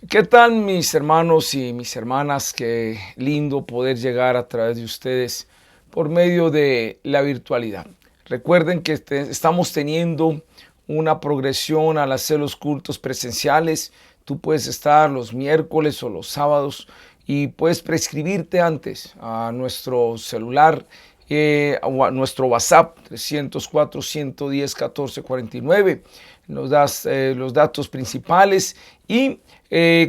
¿Qué tal mis hermanos y mis hermanas? Qué lindo poder llegar a través de ustedes por medio de la virtualidad. Recuerden que estamos teniendo una progresión al hacer los cultos presenciales. Tú puedes estar los miércoles o los sábados y puedes prescribirte antes a nuestro celular o a nuestro WhatsApp 304-110-1449. Nos das los datos principales y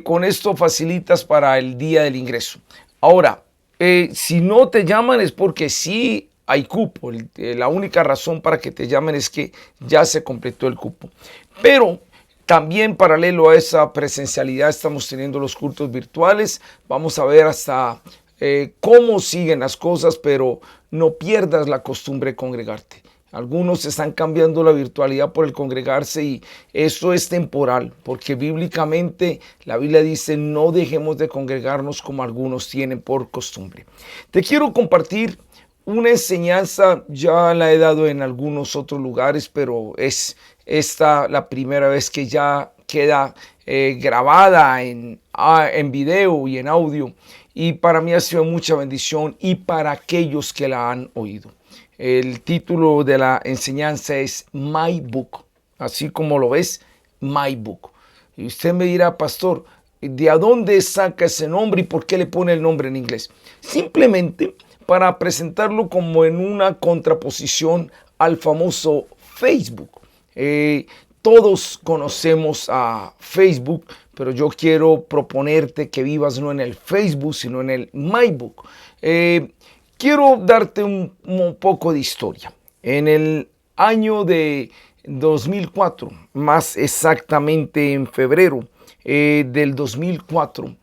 con esto facilitas para el día del ingreso. Ahora, si no te llaman es porque sí hay cupo. La única razón para que te llamen es que ya se completó el cupo. Pero también paralelo a esa presencialidad estamos teniendo los cultos virtuales. Vamos a ver hasta cómo siguen las cosas, pero no pierdas la costumbre de congregarte. Algunos están cambiando la virtualidad por el congregarse y eso es temporal, porque bíblicamente la Biblia dice no dejemos de congregarnos como algunos tienen por costumbre. Te quiero compartir una enseñanza, ya la he dado en algunos otros lugares, pero es esta la primera vez que ya queda grabada en video y en audio, y para mí ha sido mucha bendición y para aquellos que la han oído. El título de la enseñanza es My Book, así como lo ves, My Book. Y usted me dirá, pastor, ¿de dónde saca ese nombre y por qué le pone el nombre en inglés? Simplemente para presentarlo como en una contraposición al famoso Facebook. Todos conocemos a Facebook, pero yo quiero proponerte que vivas no en el Facebook, sino en el My Book. Quiero darte un poco de historia. En el año de 2004, más exactamente en febrero del 2004,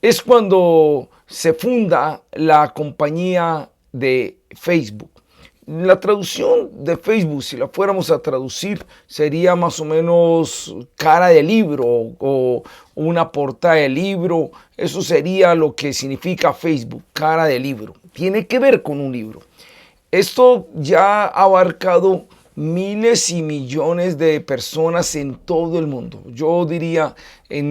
es cuando se funda la compañía de Facebook. La traducción de Facebook, si la fuéramos a traducir, sería más o menos cara de libro o una portada de libro. Eso sería lo que significa Facebook, cara de libro. Tiene que ver con un libro. Esto ya ha abarcado miles y millones de personas en todo el mundo. Yo diría,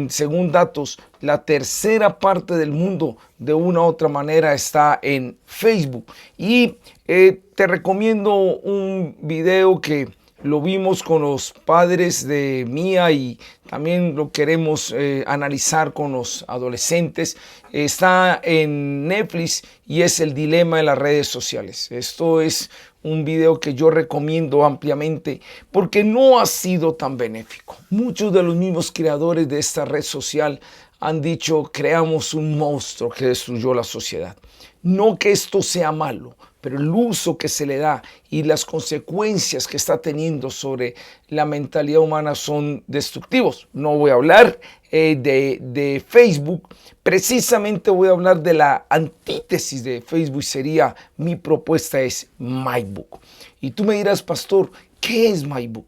según datos, la tercera parte del mundo de una u otra manera está en Facebook. Y te recomiendo un video que lo vimos con los padres de Mía y también lo queremos analizar con los adolescentes. Está en Netflix y es el dilema de las redes sociales. Esto es un video que yo recomiendo ampliamente porque no ha sido tan benéfico. Muchos de los mismos creadores de esta red social han dicho, creamos un monstruo que destruyó la sociedad. No que esto sea malo, pero el uso que se le da y las consecuencias que está teniendo sobre la mentalidad humana son destructivos. No voy a hablar de Facebook, precisamente voy a hablar de la antítesis de Facebook, sería mi propuesta es My Book. Y tú me dirás, pastor, ¿qué es My Book?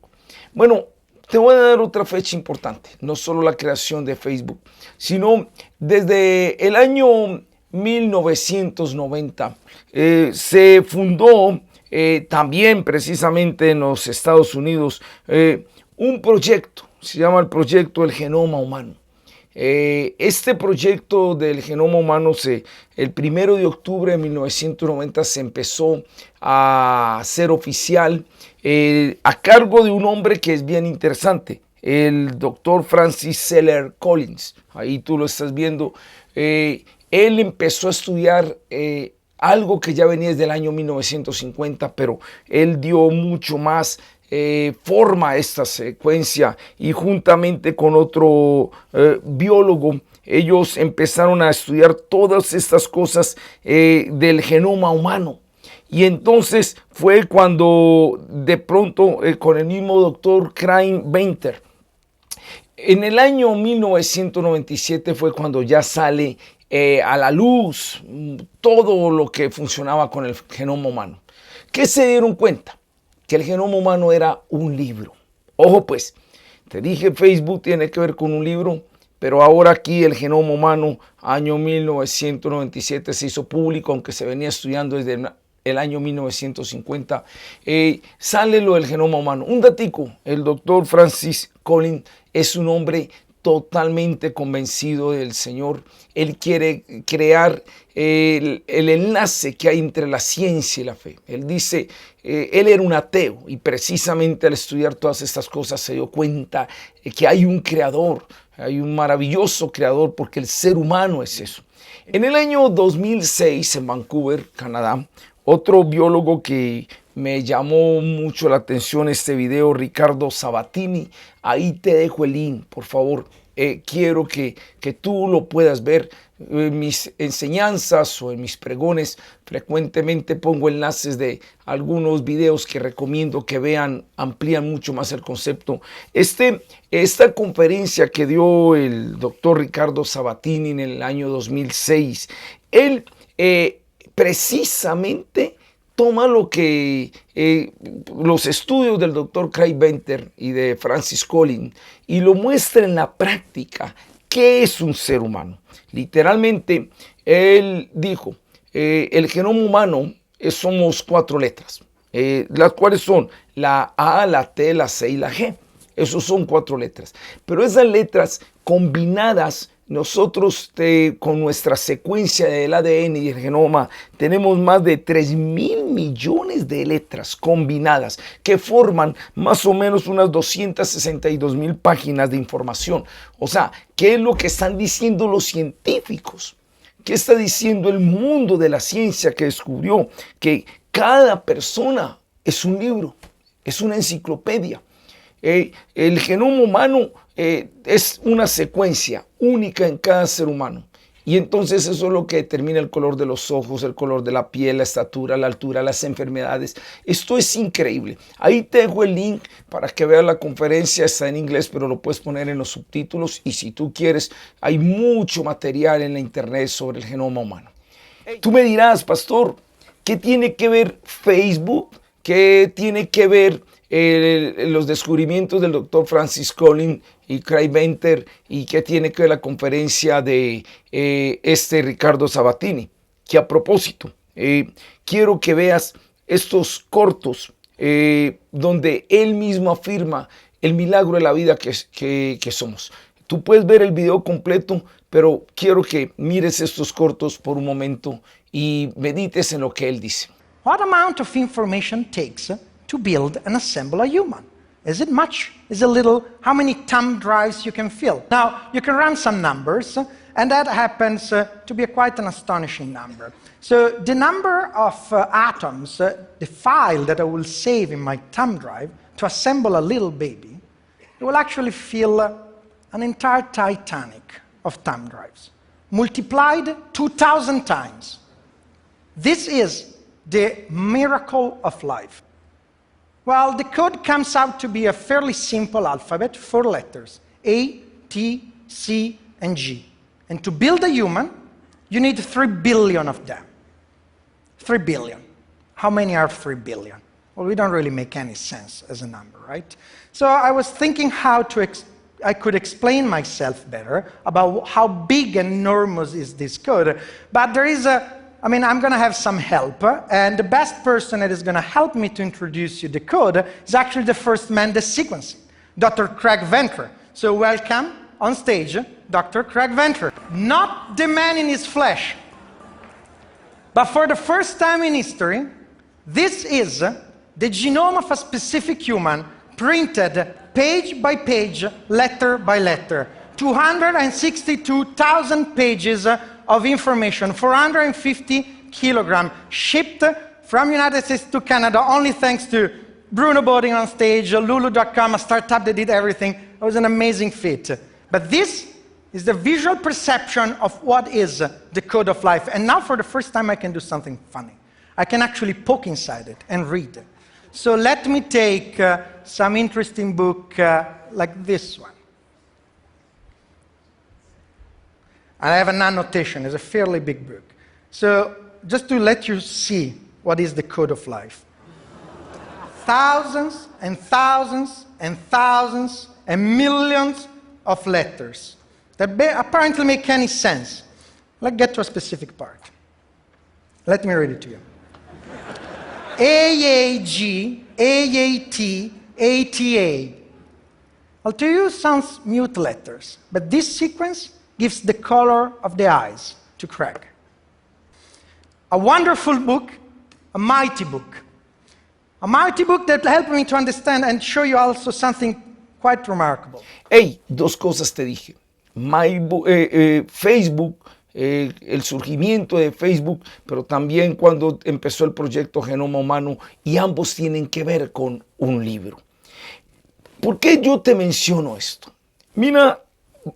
Bueno, te voy a dar otra fecha importante, no solo la creación de Facebook, sino desde el año 1990 se fundó también precisamente en los Estados Unidos un proyecto, se llama el proyecto del genoma humano. Este proyecto del genoma humano el 1 de octubre de 1990 se empezó a hacer oficial a cargo de un hombre que es bien interesante, el doctor Francis Seller Collins. Ahí tú lo estás viendo. Él empezó a estudiar algo que ya venía desde el año 1950, pero él dio mucho más forma a esta secuencia y juntamente con otro biólogo, ellos empezaron a estudiar todas estas cosas del genoma humano. Y entonces fue cuando de pronto con el mismo doctor Craig Venter, en el año 1997 fue cuando ya sale a la luz todo lo que funcionaba con el genoma humano. ¿Qué se dieron cuenta? Que el genoma humano era un libro. Ojo pues, te dije Facebook tiene que ver con un libro, pero ahora aquí el genoma humano, año 1997 se hizo público, aunque se venía estudiando desde el año 1950, sale lo del genoma humano. Un datico, el doctor Francis Collins es un hombre totalmente convencido del Señor. Él quiere crear el enlace que hay entre la ciencia y la fe. Él dice, él era un ateo y precisamente al estudiar todas estas cosas se dio cuenta que hay un creador, hay un maravilloso creador, porque el ser humano es eso. En el año 2006, en Vancouver, Canadá, otro biólogo que me llamó mucho la atención este video, Ricardo Sabatini. Ahí te dejo el link, por favor. Quiero que tú lo puedas ver. En mis enseñanzas o en mis pregones frecuentemente pongo enlaces de algunos videos que recomiendo que vean, amplían mucho más el concepto. Esta conferencia que dio el doctor Ricardo Sabatini en el año 2006, él precisamente toma lo que los estudios del doctor Craig Venter y de Francis Collins y lo muestra en la práctica. ¿Qué es un ser humano? Literalmente, él dijo, el genoma humano somos 4 letras, las cuales son la A, la T, la C y la G. Esos son 4 letras. Pero esas letras combinadas, nosotros con nuestra secuencia del ADN y el genoma tenemos más de 3.000 millones de letras combinadas que forman más o menos unas 262.000 páginas de información. O sea, ¿qué es lo que están diciendo los científicos? ¿Qué está diciendo el mundo de la ciencia que descubrió? Que cada persona es un libro, es una enciclopedia. El genoma humano es una secuencia única en cada ser humano. Y entonces eso es lo que determina el color de los ojos, el color de la piel, la estatura, la altura, las enfermedades. Esto es increíble. Ahí te dejo el link para que veas la conferencia. Está en inglés, pero lo puedes poner en los subtítulos. Y si tú quieres, hay mucho material en la internet sobre el genoma humano. Tú me dirás, pastor, ¿qué tiene que ver Facebook? ¿Qué tiene que ver los descubrimientos del doctor Francis Collins y Craig Venter y qué tiene que ver la conferencia de Ricardo Sabatini? Que a propósito, quiero que veas estos cortos donde él mismo afirma el milagro de la vida que somos. Tú puedes ver el video completo, pero quiero que mires estos cortos por un momento y medites en lo que él dice. What amount of information takes to build and assemble a human? Is it much? Is it little? How many thumb drives you can fill? Now, you can run some numbers, and that happens to be quite an astonishing number. So the number of atoms, the file that I will save in my thumb drive to assemble a little baby, it will actually fill an entire Titanic of thumb drives, multiplied 2,000 times. This is the miracle of life. Well, the code comes out to be a fairly simple alphabet, 4 letters, A, T, C, and G. And to build a human, you need 3 billion of them. 3 billion. How many are 3 billion? Well, we don't really make any sense as a number, right? So I was thinking how I could explain myself better about how big and enormous is this code. But there is I'm going to have some help, and the best person that is going to help me to introduce you the code is actually the first man that's sequencing, Dr. Craig Venter. So welcome on stage, Dr. Craig Venter. Not the man in his flesh, but for the first time in history, this is the genome of a specific human printed page by page, letter by letter. 262,000 pages of information, 450 kilograms, shipped from United States to Canada, only thanks to Bruno Boding on stage, Lulu.com, a startup that did everything. It was an amazing feat. But this is the visual perception of what is the code of life. And now for the first time I can do something funny. I can actually poke inside it and read it. So let me take some interesting book like this one. And I have an annotation. It's a fairly big book. So just to let you see what is the code of life. Thousands and thousands and thousands and millions of letters that apparently make any sense. Let's get to a specific part. Let me read it to you. AAG, AAT, ATA. Well, to you sounds mute letters, but this sequence gives the color of the eyes to Craig. A wonderful book, a mighty book. A mighty book that helped me to understand and show you also something quite remarkable. Hey, dos cosas te dije. Facebook, el surgimiento de Facebook, pero también cuando empezó el proyecto Genoma Humano, y ambos tienen que ver con un libro. ¿Por qué yo te menciono esto? Mira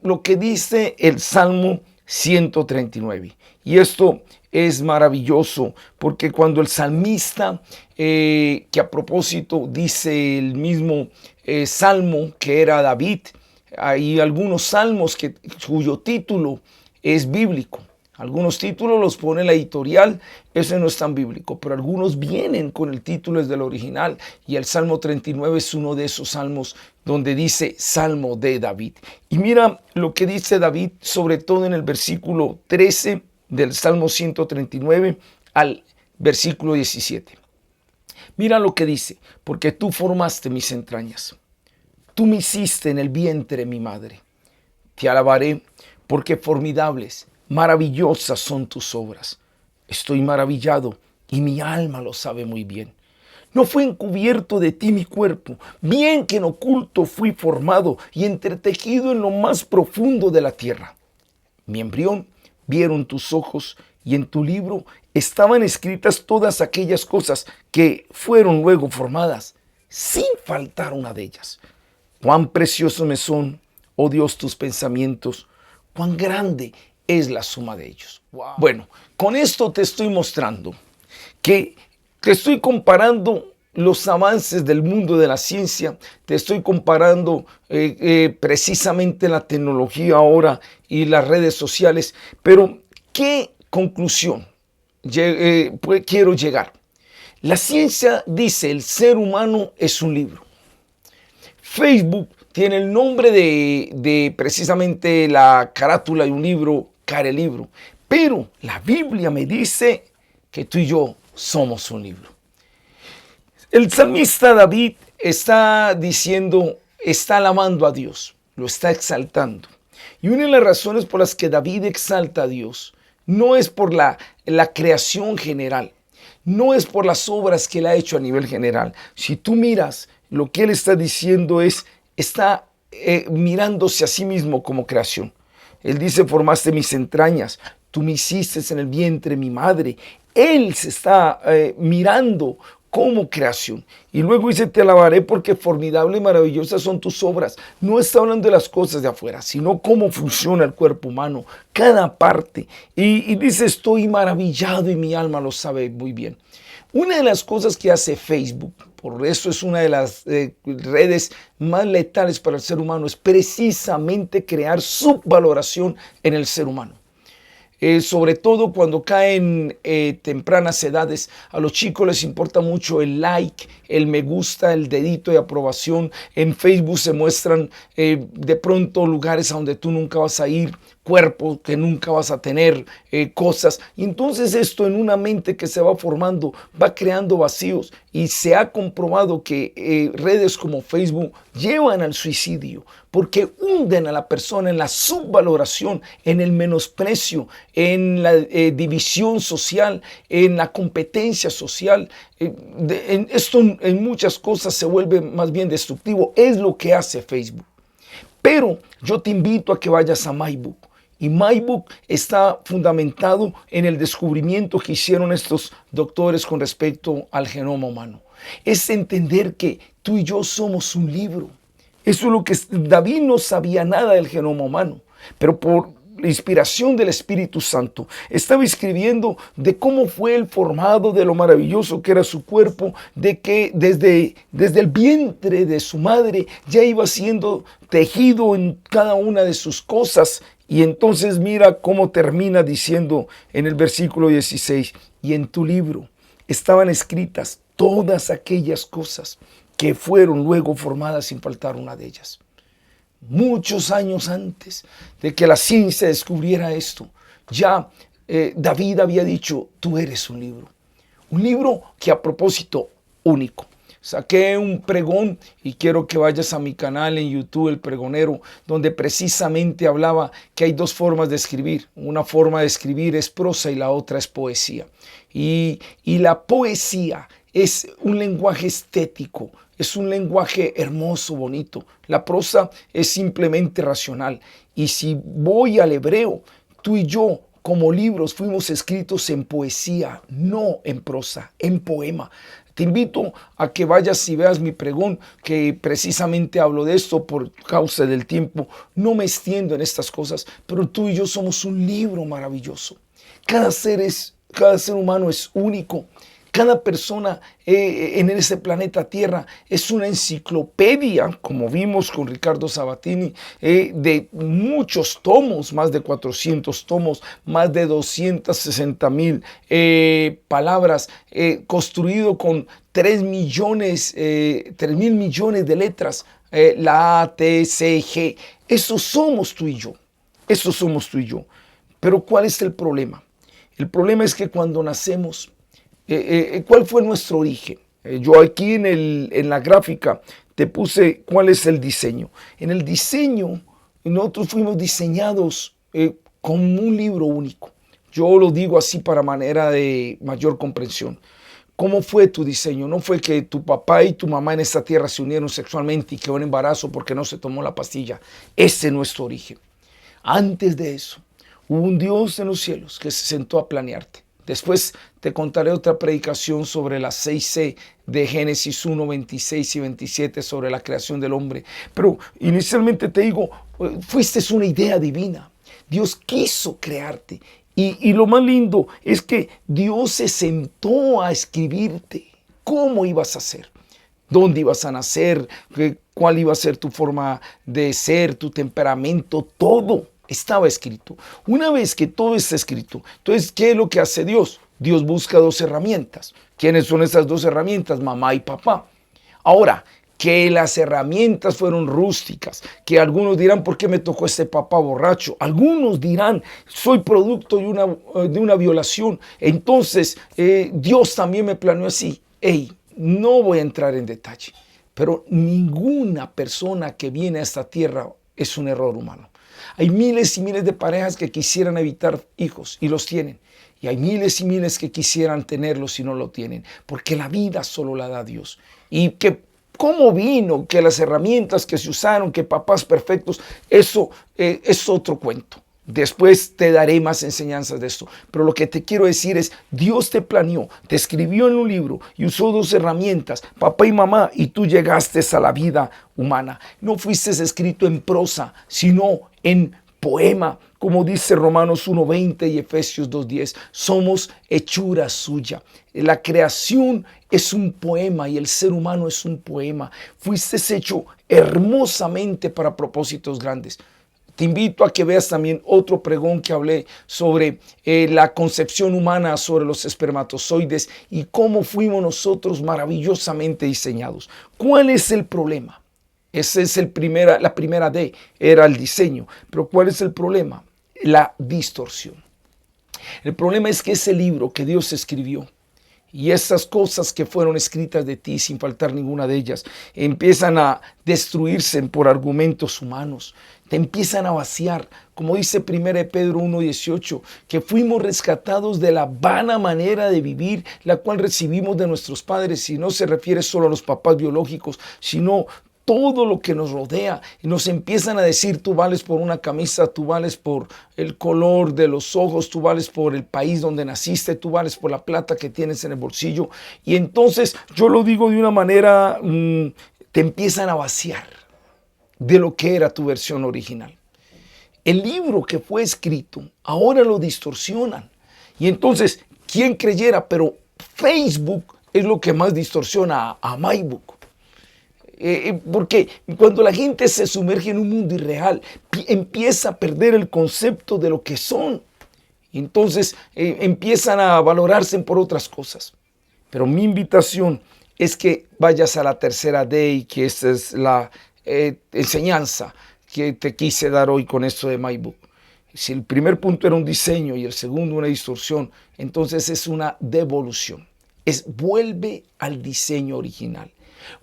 lo que dice el Salmo 139. Y esto es maravilloso porque cuando el salmista, que a propósito dice el mismo salmo que era David, hay algunos salmos cuyo título es bíblico. Algunos títulos los pone la editorial, ese no es tan bíblico, pero algunos vienen con el título desde el original, y el Salmo 39 es uno de esos salmos donde dice Salmo de David. Y mira lo que dice David, sobre todo en el versículo 13 del Salmo 139 al versículo 17. Mira lo que dice: porque tú formaste mis entrañas, tú me hiciste en el vientre de mi madre. Te alabaré porque formidables, maravillosas son tus obras. Estoy maravillado y mi alma lo sabe muy bien. No fue encubierto de ti mi cuerpo, bien que en oculto fui formado y entretejido en lo más profundo de la tierra. Mi embrión vieron tus ojos, y en tu libro estaban escritas todas aquellas cosas que fueron luego formadas, sin faltar una de ellas. Cuán preciosos me son, oh Dios, tus pensamientos, cuán grande es la suma de ellos. Wow. Bueno, con esto te estoy mostrando que te estoy comparando los avances del mundo de la ciencia, te estoy comparando precisamente la tecnología ahora y las redes sociales, pero ¿qué conclusión quiero llegar? La ciencia dice el ser humano es un libro. Facebook tiene el nombre de precisamente la carátula de un libro, Carelibro, pero la Biblia me dice que tú y yo somos un libro. El salmista David está diciendo, está alabando a Dios, lo está exaltando. Y una de las razones por las que David exalta a Dios no es por la creación general, no es por las obras que él ha hecho a nivel general. Si tú miras, lo que él está diciendo está mirándose a sí mismo como creación. Él dice, formaste mis entrañas, tú me hiciste en el vientre de mi madre. Él se está mirando como creación. Y luego dice, te alabaré porque formidable y maravillosas son tus obras. No está hablando de las cosas de afuera, sino cómo funciona el cuerpo humano, cada parte. Y dice, estoy maravillado y mi alma lo sabe muy bien. Una de las cosas que hace Facebook, por eso es una de las redes más letales para el ser humano, es precisamente crear subvaloración en el ser humano. Sobre todo cuando caen tempranas edades, a los chicos les importa mucho el like, el me gusta, el dedito de aprobación. En Facebook se muestran de pronto lugares a donde tú nunca vas a ir, cuerpos que nunca vas a tener, cosas. Y entonces esto en una mente que se va formando va creando vacíos, y se ha comprobado que redes como Facebook llevan al suicidio porque hunden a la persona en la subvaloración, en el menosprecio, en la división social, en la competencia social. Esto en muchas cosas se vuelve más bien destructivo. Es lo que hace Facebook. Pero yo te invito a que vayas a MyBook. Y MyBook está fundamentado en el descubrimiento que hicieron estos doctores con respecto al genoma humano. Es entender que tú y yo somos un libro. Eso es lo que David no sabía nada del genoma humano, pero por la inspiración del Espíritu Santo estaba escribiendo de cómo fue él formado, de lo maravilloso que era su cuerpo, de que desde el vientre de su madre ya iba siendo tejido en cada una de sus cosas. Y entonces mira cómo termina diciendo en el versículo 16, y en tu libro estaban escritas todas aquellas cosas que fueron luego formadas sin faltar una de ellas. Muchos años antes de que la ciencia descubriera esto, ya David había dicho, tú eres un libro que a propósito único. Saqué un pregón y quiero que vayas a mi canal en YouTube, El Pregonero, donde precisamente hablaba que hay dos formas de escribir. Una forma de escribir es prosa y la otra es poesía. Y la poesía es un lenguaje estético, es un lenguaje hermoso, bonito. La prosa es simplemente racional. Y si voy al hebreo, tú y yo como libros fuimos escritos en poesía, no en prosa, en poema. Te invito a que vayas y veas mi pregón, que precisamente hablo de esto por causa del tiempo. No me extiendo en estas cosas, pero tú y yo somos un libro maravilloso. Cada ser humano es único. Cada persona en ese planeta Tierra es una enciclopedia, como vimos con Ricardo Sabatini, de muchos tomos, más de 400 tomos, más de 260,000 palabras, construido con 3 mil millones de letras, la A, T, C, G. Eso somos tú y yo. Eso somos tú y yo. Pero ¿cuál es el problema? El problema es que cuando nacemos, ¿cuál fue nuestro origen? Yo aquí en la gráfica te puse cuál es el diseño. En el diseño, nosotros fuimos diseñados como un libro único. Yo lo digo así para manera de mayor comprensión. ¿Cómo fue tu diseño? No fue que tu papá y tu mamá en esta tierra se unieron sexualmente y quedó en embarazo porque no se tomó la pastilla. Ese es nuestro origen. Antes de eso, hubo un Dios en los cielos que se sentó a planearte. Después te contaré otra predicación sobre las 6C de Génesis 1, 26 y 27 sobre la creación del hombre. Pero inicialmente te digo, fuiste una idea divina. Dios quiso crearte. Y lo más lindo es que Dios se sentó a escribirte cómo ibas a ser, dónde ibas a nacer, cuál iba a ser tu forma de ser, tu temperamento, todo. Estaba escrito. Una vez que todo está escrito, entonces, ¿qué es lo que hace Dios? Dios busca 2 herramientas. ¿Quiénes son esas 2 herramientas? Mamá y papá. Ahora, que las herramientas fueron rústicas, que algunos dirán, ¿por qué me tocó este papá borracho? Algunos dirán, soy producto de una violación. Entonces, Dios también me planeó así. No voy a entrar en detalle, pero ninguna persona que viene a esta tierra es un error humano. Hay miles y miles de parejas que quisieran evitar hijos y los tienen. Y hay miles y miles que quisieran tenerlos y no lo tienen. Porque la vida solo la da Dios. Y que cómo vino, que las herramientas que se usaron, que papás perfectos, eso es otro cuento. Después te daré más enseñanzas de esto. Pero lo que te quiero decir es, Dios te planeó, te escribió en un libro y usó 2 herramientas, papá y mamá, y tú llegaste a la vida humana. No fuiste escrito en prosa, sino en poema, como dice Romanos 1:20 y Efesios 2:10. Somos hechura suya. La creación es un poema y el ser humano es un poema. Fuiste hecho hermosamente para propósitos grandes. Te invito a que veas también otro pregón que hablé sobre la concepción humana, sobre los espermatozoides y cómo fuimos nosotros maravillosamente diseñados. ¿Cuál es el problema? Esa es la primera D, era el diseño. Pero ¿cuál es el problema? La distorsión. El problema es que ese libro que Dios escribió y esas cosas que fueron escritas de ti sin faltar ninguna de ellas empiezan a destruirse por argumentos humanos. Te empiezan a vaciar, como dice 1 Pedro 1:18, que fuimos rescatados de la vana manera de vivir, la cual recibimos de nuestros padres, y no se refiere solo a los papás biológicos, sino todo lo que nos rodea. Y nos empiezan a decir, tú vales por una camisa, tú vales por el color de los ojos, tú vales por el país donde naciste, tú vales por la plata que tienes en el bolsillo. Y entonces, yo lo digo de una manera, te empiezan a vaciar de lo que era tu versión original. El libro que fue escrito, ahora lo distorsionan. Y entonces, ¿quién creyera? Pero Facebook es lo que más distorsiona a MyBook. Porque cuando la gente se sumerge en un mundo irreal, empieza a perder el concepto de lo que son. Y entonces empiezan a valorarse por otras cosas. Pero mi invitación es que vayas a la tercera D, y que esta es la enseñanza que te quise dar hoy con esto de MyBook. Si el primer punto era un diseño y el segundo una distorsión, entonces es una devolución. Vuelve al diseño original.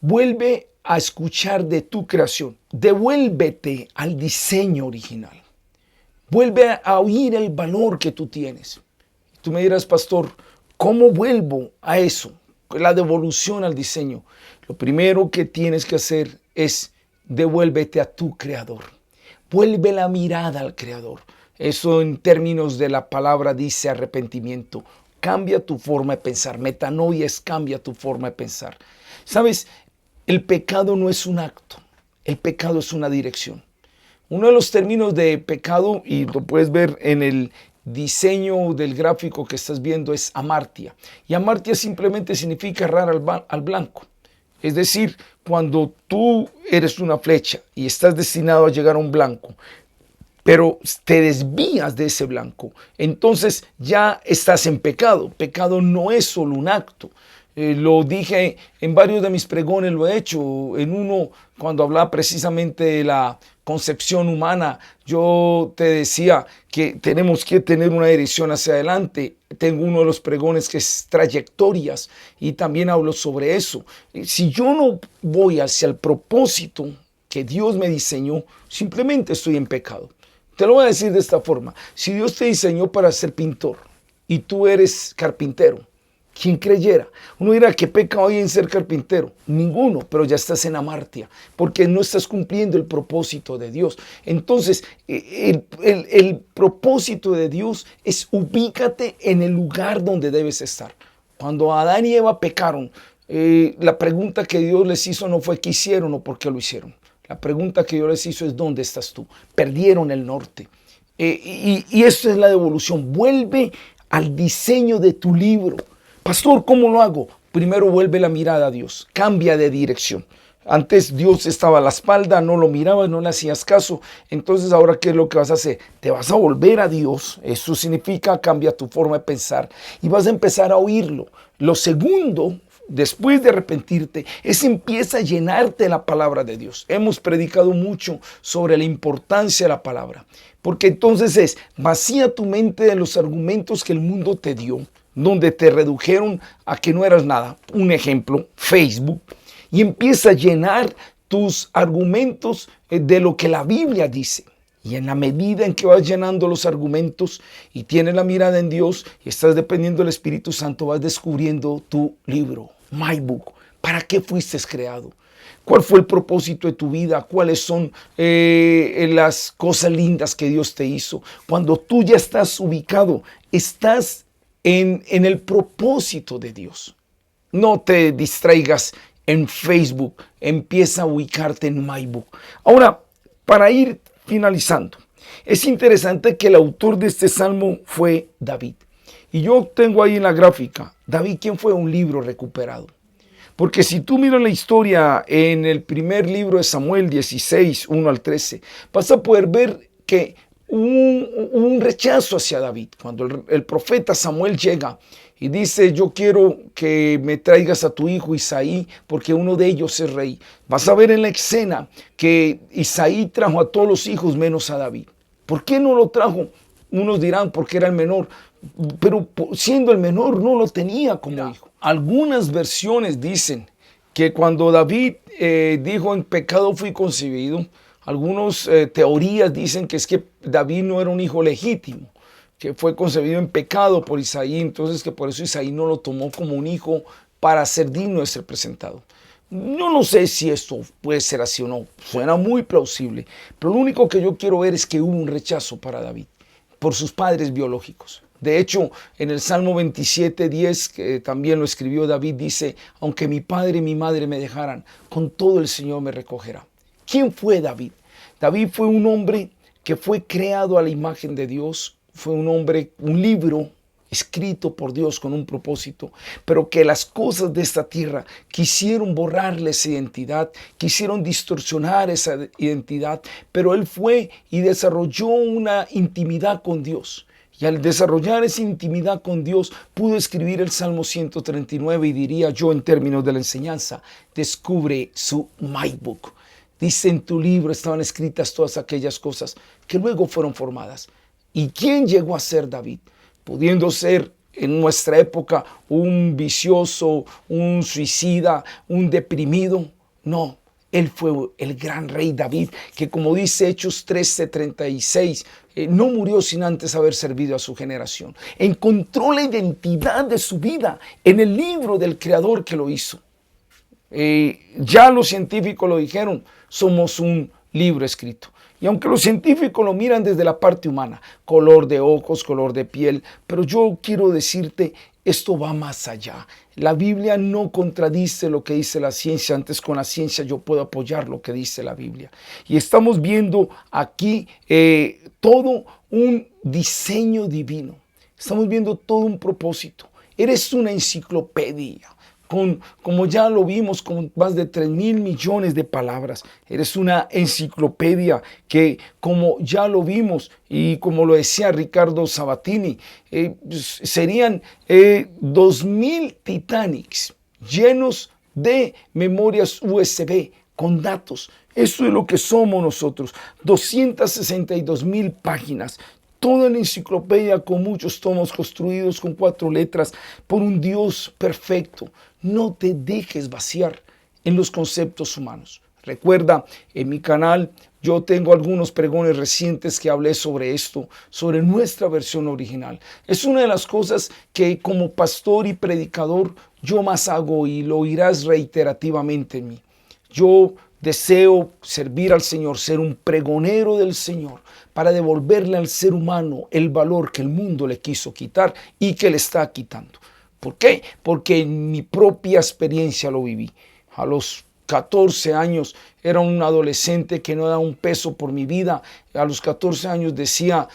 Vuelve a escuchar de tu creación. Devuélvete al diseño original. Vuelve a oír el valor que tú tienes. Tú me dirás, pastor, ¿cómo vuelvo a eso? La devolución al diseño. Lo primero que tienes que hacer es devuélvete a tu creador. Vuelve la mirada al creador. Eso en términos de la palabra dice arrepentimiento. Cambia tu forma de pensar. Metanoia es cambia tu forma de pensar. ¿Sabes? El pecado no es un acto. El pecado es una dirección. Uno de los términos de pecado, y lo puedes ver en el diseño del gráfico que estás viendo, es amartia. Y amartia simplemente significa errar al blanco. Es decir, cuando tú eres una flecha y estás destinado a llegar a un blanco, pero te desvías de ese blanco, entonces ya estás en pecado. Pecado no es solo un acto. Lo dije en varios de mis pregones, lo he hecho. En uno, cuando hablaba precisamente de la concepción humana, yo te decía que tenemos que tener una dirección hacia adelante. Tengo uno de los pregones que es trayectorias y también hablo sobre eso. Si yo no voy hacia el propósito que Dios me diseñó, simplemente estoy en pecado. Te lo voy a decir de esta forma. Si Dios te diseñó para ser pintor y tú eres carpintero, ¿quién creyera? Uno dirá, ¿qué pecado hay en ser carpintero? Ninguno, pero ya estás en amartia, porque no estás cumpliendo el propósito de Dios. Entonces, el propósito de Dios es ubícate en el lugar donde debes estar. Cuando Adán y Eva pecaron, la pregunta que Dios les hizo no fue qué hicieron o por qué lo hicieron. La pregunta que Dios les hizo es ¿dónde estás tú? Perdieron el norte. Y esto es la devolución. Vuelve al diseño de tu libro. Pastor, ¿cómo lo hago? Primero vuelve la mirada a Dios. Cambia de dirección. Antes Dios estaba a la espalda, no lo mirabas, no le hacías caso. Entonces ahora, ¿qué es lo que vas a hacer? Te vas a volver a Dios. Eso significa cambia tu forma de pensar y vas a empezar a oírlo. Lo segundo, después de arrepentirte, es empieza a llenarte la palabra de Dios. Hemos predicado mucho sobre la importancia de la palabra, porque entonces es vacía tu mente de los argumentos que el mundo te dio, donde te redujeron a que no eras nada. Un ejemplo, Facebook, y empieza a llenar tus argumentos de lo que la Biblia dice. Y en la medida en que vas llenando los argumentos y tienes la mirada en Dios y estás dependiendo del Espíritu Santo, vas descubriendo tu libro, My Book. ¿Para qué fuiste creado? ¿Cuál fue el propósito de tu vida? ¿Cuáles son las cosas lindas que Dios te hizo? Cuando tú ya estás ubicado, estás en el propósito de Dios. No te distraigas en Facebook, empieza a ubicarte en My Book. Ahora, para ir finalizando, es interesante que el autor de este salmo fue David. Y yo tengo ahí en la gráfica, David, ¿quién fue? Un libro recuperado. Porque si tú miras la historia en el primer libro de Samuel 16, 1 al 13, vas a poder ver que hubo un rechazo hacia David. Cuando el profeta Samuel llega y dice, yo quiero que me traigas a tu hijo Isaí, porque uno de ellos es rey. Vas a ver en la escena que Isaí trajo a todos los hijos menos a David. ¿Por qué no lo trajo? Unos dirán porque era el menor, pero siendo el menor no lo tenía como hijo. Algunas versiones dicen que cuando David dijo en pecado fui concebido, algunas teorías dicen que es que David no era un hijo legítimo, que fue concebido en pecado por Isaí, entonces que por eso Isaí no lo tomó como un hijo para ser digno de ser presentado. Yo no sé si esto puede ser así o no, suena muy plausible, pero lo único que yo quiero ver es que hubo un rechazo para David por sus padres biológicos. De hecho, en el Salmo 27:10, que también lo escribió David, dice, aunque mi padre y mi madre me dejaran, con todo el Señor me recogerá. ¿Quién fue David? David fue un hombre que fue creado a la imagen de Dios, fue un hombre, un libro escrito por Dios con un propósito, pero que las cosas de esta tierra quisieron borrarle esa identidad, quisieron distorsionar esa identidad, pero él fue y desarrolló una intimidad con Dios. Y al desarrollar esa intimidad con Dios, pudo escribir el Salmo 139 y diría yo en términos de la enseñanza, descubre su My Book. Dice en tu libro estaban escritas todas aquellas cosas que luego fueron formadas. ¿Y quién llegó a ser David? Pudiendo ser en nuestra época un vicioso, un suicida, un deprimido. No, él fue el gran rey David, que como dice Hechos 13:36, no murió sin antes haber servido a su generación. Encontró la identidad de su vida en el libro del Creador que lo hizo. Ya los científicos lo dijeron, somos un libro escrito. Y aunque los científicos lo miran desde la parte humana, color de ojos, color de piel, pero yo quiero decirte, esto va más allá. La Biblia no contradice lo que dice la ciencia, antes con la ciencia yo puedo apoyar lo que dice la Biblia. Y estamos viendo aquí todo un diseño divino, estamos viendo todo un propósito. Eres una enciclopedia. Como ya lo vimos, con más de 3,000 millones de palabras. Eres una enciclopedia que, como ya lo vimos, y como lo decía Ricardo Sabatini, serían 2,000 Titanics llenos de memorias USB con datos. Eso es lo que somos nosotros. 262,000 páginas. Toda la enciclopedia con muchos tomos construidos con 4 letras por un Dios perfecto. No te dejes vaciar en los conceptos humanos. Recuerda, en mi canal yo tengo algunos pregones recientes que hablé sobre esto, sobre nuestra versión original. Es una de las cosas que como pastor y predicador yo más hago y lo oirás reiterativamente en mí. Yo deseo servir al Señor, ser un pregonero del Señor para devolverle al ser humano el valor que el mundo le quiso quitar y que le está quitando. ¿Por qué? Porque en mi propia experiencia lo viví. A los 14 años era un adolescente que no daba un peso por mi vida. A los 14 años decía,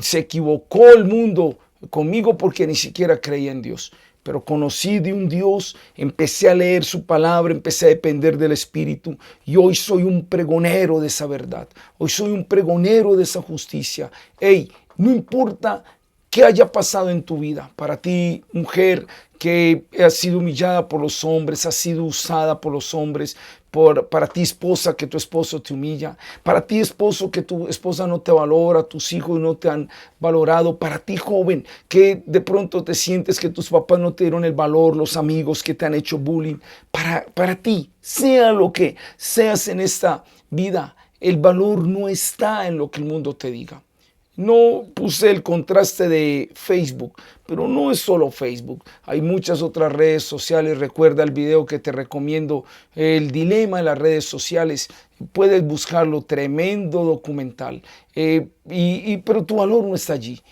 se equivocó el mundo conmigo porque ni siquiera creía en Dios. Pero conocí de un Dios, empecé a leer su palabra, empecé a depender del Espíritu y hoy soy un pregonero de esa verdad. Hoy soy un pregonero de esa justicia. Hey, no importa qué haya pasado en tu vida, para ti, mujer, que has sido humillada por los hombres, has sido usada por los hombres, para ti, esposa, que tu esposo te humilla, para ti, esposo, que tu esposa no te valora, tus hijos no te han valorado, para ti, joven, que de pronto te sientes que tus papás no te dieron el valor, los amigos que te han hecho bullying, para ti, sea lo que seas en esta vida, el valor no está en lo que el mundo te diga. No puse el contraste de Facebook, pero no es solo Facebook. Hay muchas otras redes sociales. Recuerda el video que te recomiendo, El dilema de las redes sociales. Puedes buscarlo, tremendo documental. Pero tu valor no está allí.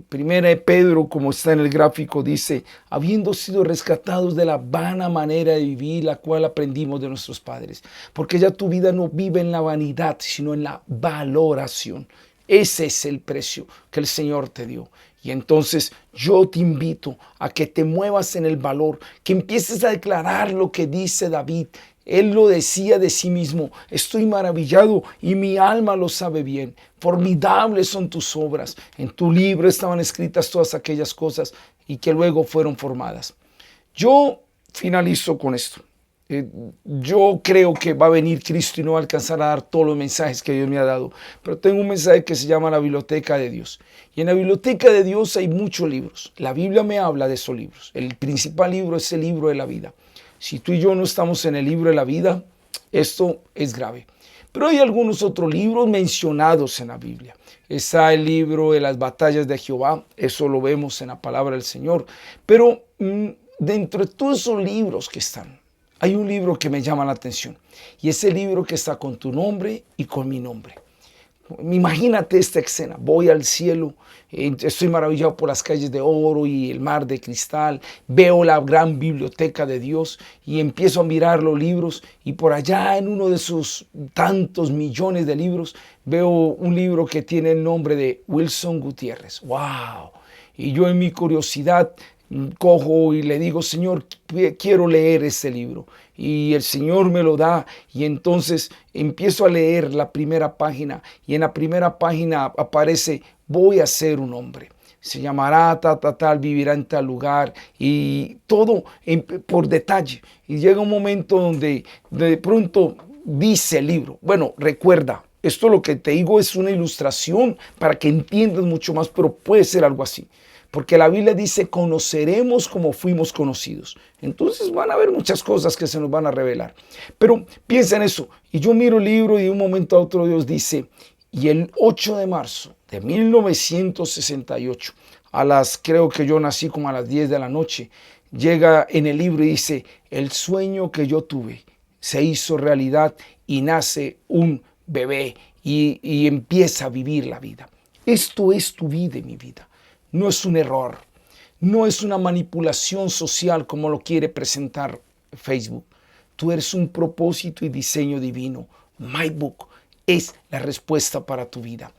Primera de Pedro, como está en el gráfico, dice, habiendo sido rescatados de la vana manera de vivir, la cual aprendimos de nuestros padres. Porque ya tu vida no vive en la vanidad, sino en la valoración. Ese es el precio que el Señor te dio. Y entonces yo te invito a que te muevas en el valor, que empieces a declarar lo que dice David. Él lo decía de sí mismo, estoy maravillado y mi alma lo sabe bien. Formidables son tus obras. En tu libro estaban escritas todas aquellas cosas y que luego fueron formadas. Yo finalizo con esto. Yo creo que va a venir Cristo y no va a alcanzar a dar todos los mensajes que Dios me ha dado, pero tengo un mensaje que se llama la Biblioteca de Dios, y en la Biblioteca de Dios hay muchos libros. La Biblia me habla de esos libros. El principal libro es el libro de la vida. Si tú y yo no estamos en el libro de la vida, esto es grave. Pero hay algunos otros libros mencionados en la Biblia. Está el libro de las batallas de Jehová, eso lo vemos en la palabra del Señor, pero dentro de todos esos libros que están, hay un libro que me llama la atención y es el libro que está con tu nombre y con mi nombre. Imagínate esta escena, voy al cielo, estoy maravillado por las calles de oro y el mar de cristal, veo la gran biblioteca de Dios y empiezo a mirar los libros y por allá en uno de esos tantos millones de libros veo un libro que tiene el nombre de Wilson Gutiérrez. ¡Wow! Y yo en mi curiosidad cojo y le digo, Señor, quiero leer este libro. Y el Señor me lo da y entonces empiezo a leer la primera página y en la primera página aparece, voy a ser un hombre. Se llamará tal, vivirá en tal lugar y todo por detalle. Y llega un momento donde de pronto dice el libro, bueno, recuerda, Esto lo que te digo es una ilustración para que entiendas mucho más, pero puede ser algo así. Porque la Biblia dice, conoceremos como fuimos conocidos. Entonces van a haber muchas cosas que se nos van a revelar. Pero piensa en eso. Y yo miro el libro y de un momento a otro Dios dice, y el 8 de marzo de 1968, creo que yo nací como a las 10 de la noche, llega en el libro y dice, el sueño que yo tuve se hizo realidad y nace un bebé y empieza a vivir la vida. Esto es tu vida y mi vida. No es un error, no es una manipulación social como lo quiere presentar Facebook. Tú eres un propósito y diseño divino. My Book es la respuesta para tu vida.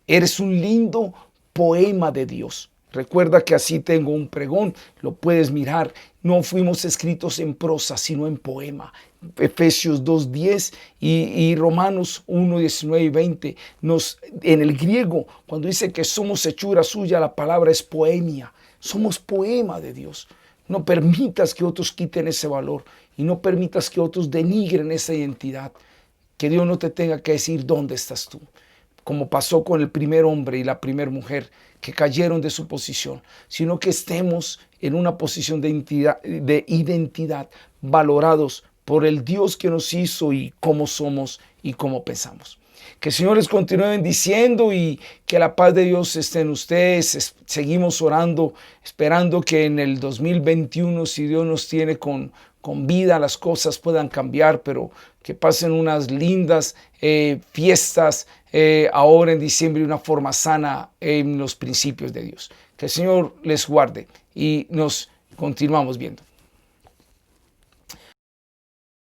Eres un lindo poema de Dios. Recuerda que así tengo un pregón, lo puedes mirar. No fuimos escritos en prosa, sino en poema. Efesios 2:10 y Romanos 1:19 y 20. En el griego, cuando dice que somos hechura suya, la palabra es poemia. Somos poema de Dios. No permitas que otros quiten ese valor y no permitas que otros denigren esa identidad. Que Dios no te tenga que decir dónde estás tú, como pasó con el primer hombre y la primera mujer que cayeron de su posición, sino que estemos en una posición de identidad, valorados por el Dios que nos hizo y cómo somos y cómo pensamos. Que el Señor les continúe bendiciendo y que la paz de Dios esté en ustedes. Seguimos orando, esperando que en el 2021, si Dios nos tiene con vida, las cosas puedan cambiar, pero que pasen unas lindas fiestas ahora en diciembre de una forma sana en los principios de Dios. Que el Señor les guarde y nos continuamos viendo.